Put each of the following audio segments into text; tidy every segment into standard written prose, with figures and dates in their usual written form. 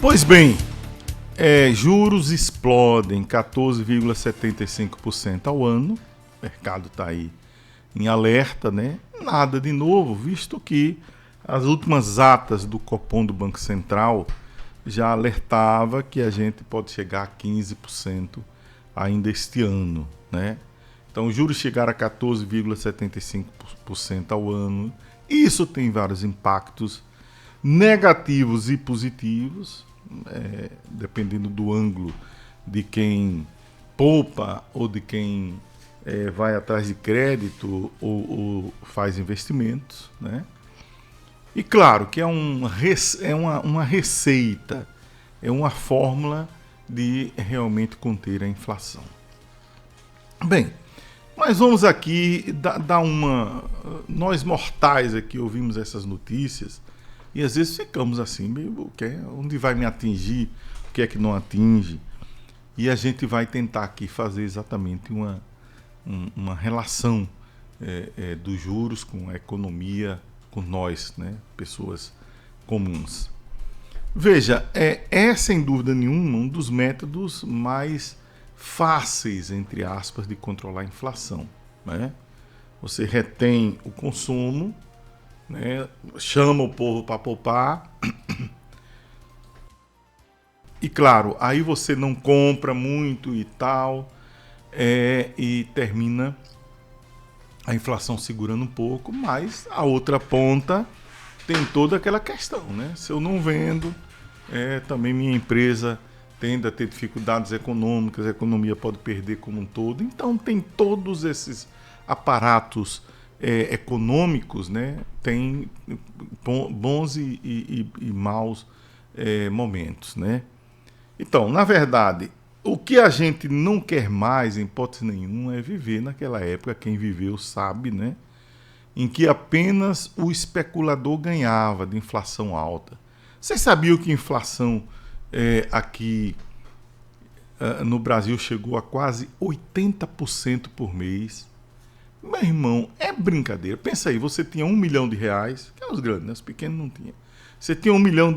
Pois bem, juros explodem 14,75% ao ano. O mercado está aí em alerta, né? Nada de novo, visto que as últimas atas do Copom do Banco Central já alertava que a gente pode chegar a 15% ainda este ano, né? Então, os juros chegaram a 14,75% ao ano. Isso tem vários impactos negativos e positivos, dependendo do ângulo de quem poupa ou de quem vai atrás de crédito ou faz investimentos, né? E claro que é uma receita, é uma fórmula de realmente conter a inflação. Bem, mas vamos aqui dar uma... Nós mortais aqui ouvimos essas notícias e às vezes ficamos assim, meio, onde vai me atingir, o que é que não atinge? E a gente vai tentar aqui fazer exatamente uma relação dos juros com a economia, com nós, né, pessoas comuns. Veja, é sem dúvida nenhuma um dos métodos mais fáceis, entre aspas, de controlar a inflação, né? Você retém o consumo, né, chama o povo para poupar e claro, aí você não compra muito e tal, e termina a inflação segurando um pouco, mas a outra ponta tem toda aquela questão, né? Se eu não vendo, também minha empresa tende a ter dificuldades econômicas, a economia pode perder como um todo. Então tem todos esses aparatos econômicos, né? Tem bons e maus momentos, né? Então, na verdade, o que a gente não quer mais, em hipótese nenhuma, é viver naquela época, quem viveu sabe, né? Em que apenas o especulador ganhava de inflação alta. Vocês sabiam que a inflação aqui no Brasil chegou a quase 80% por mês? Meu irmão, é brincadeira. Pensa aí, você tinha R$1 milhão, que é os grandes, né? Os pequenos não tinham. Você tinha R$1 milhão,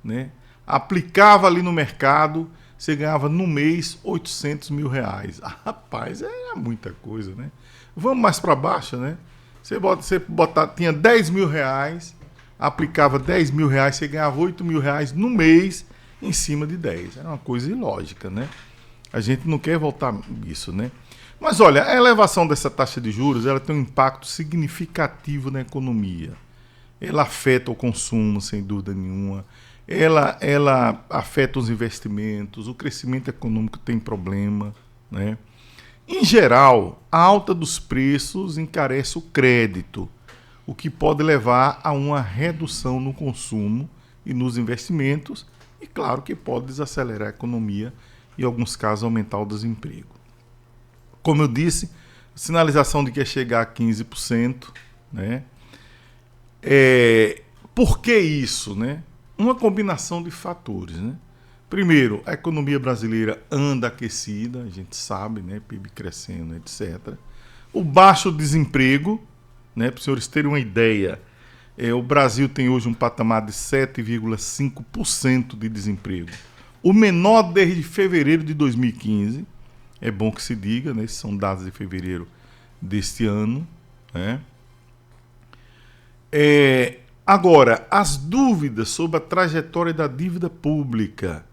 né? Aplicava ali no mercado, você ganhava no mês R$800 mil. Rapaz, é muita coisa, né? Vamos mais para baixo, né? Você tinha R$10 mil, aplicava R$10 mil, você ganhava R$8 mil no mês em cima de 10. Era uma coisa ilógica, né? A gente não quer voltar isso, né? Mas olha, a elevação dessa taxa de juros, ela tem um impacto significativo na economia. Ela afeta o consumo, sem dúvida nenhuma. Ela afeta os investimentos, o crescimento econômico tem problema, né? Em geral, a alta dos preços encarece o crédito, o que pode levar a uma redução no consumo e nos investimentos, e claro que pode desacelerar a economia e, em alguns casos, aumentar o desemprego. Como eu disse, sinalização de que ia chegar a 15%, né? Por que isso, né? Uma combinação de fatores, né? Primeiro, a economia brasileira anda aquecida, a gente sabe, né? PIB crescendo, etc. O baixo desemprego, né? Para os senhores terem uma ideia, o Brasil tem hoje um patamar de 7,5% de desemprego. O menor desde fevereiro de 2015, é bom que se diga, né? Esses são dados de fevereiro deste ano, né? Agora, as dúvidas sobre a trajetória da dívida pública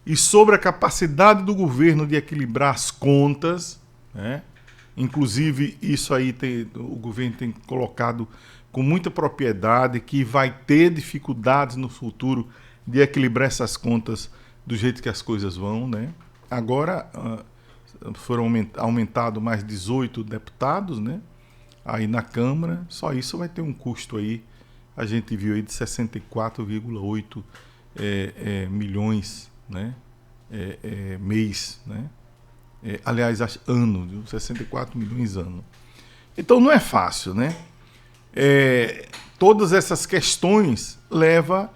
e sobre a capacidade do governo de equilibrar as contas, né? Inclusive, isso aí o governo tem colocado com muita propriedade que vai ter dificuldades no futuro de equilibrar essas contas do jeito que as coisas vão, né? Agora foram aumentados mais 18 deputados, né? Aí na Câmara, só isso vai ter um custo aí, a gente viu aí de 64,8 milhões, né? Mês, né? Aliás, ano, viu? 64 milhões ano. Então não é fácil, né? Todas essas questões levam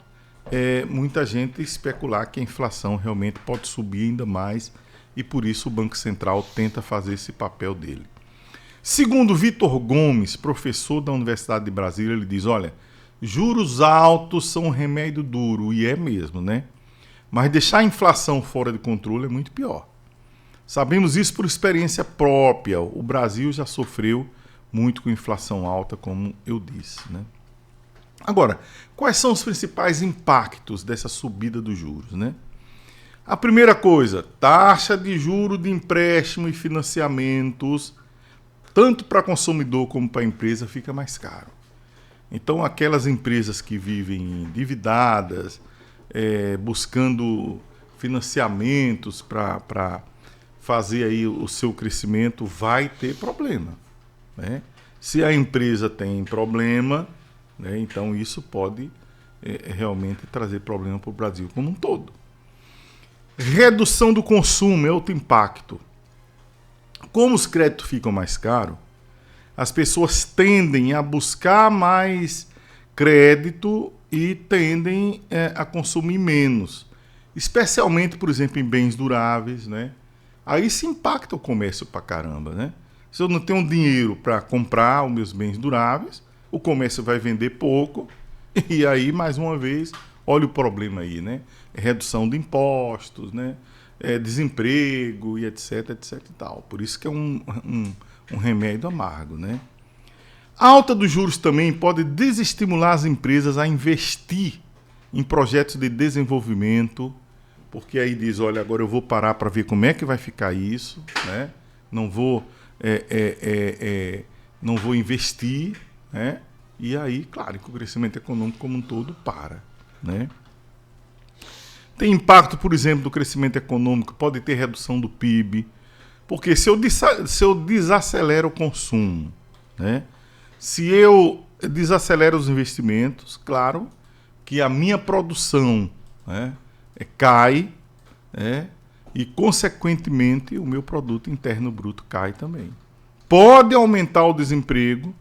muita gente a especular que a inflação realmente pode subir ainda mais e por isso o Banco Central tenta fazer esse papel dele. Segundo Vitor Gomes, professor da Universidade de Brasília, ele diz, olha, juros altos são um remédio duro, e é mesmo, né? Mas deixar a inflação fora de controle é muito pior. Sabemos isso por experiência própria. O Brasil já sofreu muito com inflação alta, como eu disse, né? Agora, quais são os principais impactos dessa subida dos juros, né? A primeira coisa, taxa de juro de empréstimo e financiamentos, tanto para consumidor como para empresa, fica mais caro. Então, aquelas empresas que vivem endividadas, buscando financiamentos para fazer aí o seu crescimento, vai ter problema, né? Se a empresa tem problema, né, então isso pode realmente trazer problema para o Brasil como um todo. Redução do consumo é outro impacto. Como os créditos ficam mais caros, as pessoas tendem a buscar mais crédito e tendem a consumir menos. Especialmente, por exemplo, em bens duráveis, né? Aí se impacta o comércio pra caramba, né? Se eu não tenho dinheiro para comprar os meus bens duráveis, o comércio vai vender pouco, e aí, mais uma vez, olha o problema aí, né? Redução de impostos, né? Desemprego e etc, etc e tal. Por isso que é um remédio amargo, né? A alta dos juros também pode desestimular as empresas a investir em projetos de desenvolvimento, porque aí diz, olha, agora eu vou parar para ver como é que vai ficar isso, né? Não vou investir, né? E aí, claro, que o crescimento econômico como um todo para, né? Tem impacto, por exemplo, do crescimento econômico, pode ter redução do PIB, porque se eu desacelero o consumo, né? Se eu desacelero os investimentos, claro que a minha produção, né, cai, né, e, consequentemente, o meu produto interno bruto cai também. Pode aumentar o desemprego,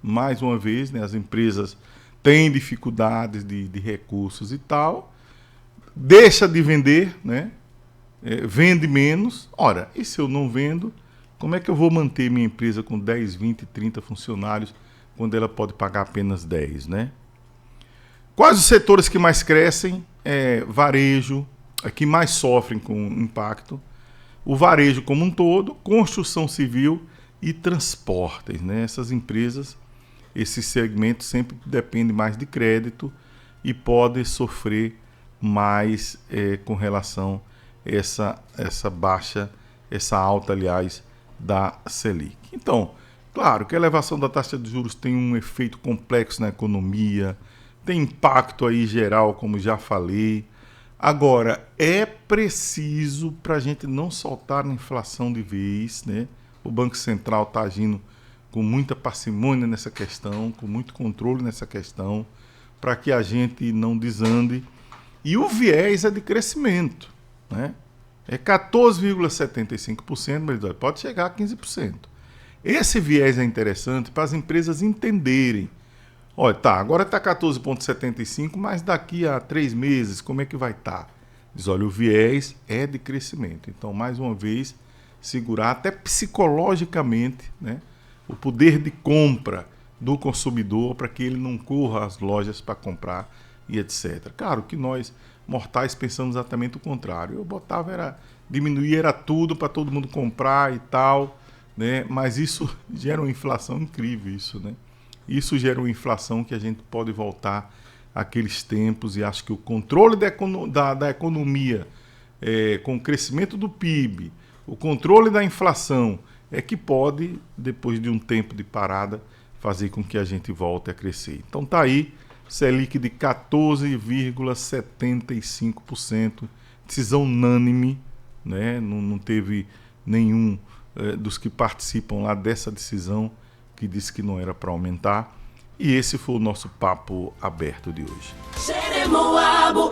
mais uma vez, né, as empresas têm dificuldades de recursos e tal, deixa de vender, né, vende menos. Ora, e se eu não vendo, como é que eu vou manter minha empresa com 10, 20, 30 funcionários quando ela pode pagar apenas 10, né? Quais os setores que mais crescem? Varejo, que mais sofrem com impacto. O varejo como um todo, construção civil e transportes, né? Essas empresas, esses segmentos sempre dependem mais de crédito e podem sofrer mais com relação a essa alta, aliás, da Selic. Então, claro que a elevação da taxa de juros tem um efeito complexo na economia, tem impacto aí geral, como já falei. Agora, é preciso, para a gente não soltar na inflação de vez, né? O Banco Central está agindo com muita parcimônia nessa questão, com muito controle nessa questão, para que a gente não desande. E o viés é de crescimento, né? É 14,75%, mas pode chegar a 15%. Esse viés é interessante para as empresas entenderem. Olha, agora está 14,75%, mas daqui a 3 meses, como é que vai estar? Diz, olha, o viés é de crescimento. Então, mais uma vez, segurar até psicologicamente, né, o poder de compra do consumidor para que ele não corra às lojas para comprar e etc. Claro que nós, mortais, pensamos exatamente o contrário. Eu botava, diminuir tudo para todo mundo comprar e tal, né? Mas isso gera uma inflação incrível, isso, né? Isso gera uma inflação que a gente pode voltar àqueles tempos, e acho que o controle da economia, com o crescimento do PIB, o controle da inflação, é que pode, depois de um tempo de parada, fazer com que a gente volte a crescer. Então tá aí, Selic de 14,75%, decisão unânime, né? Não teve nenhum dos que participam lá dessa decisão que disse que não era para aumentar. E esse foi o nosso papo aberto de hoje.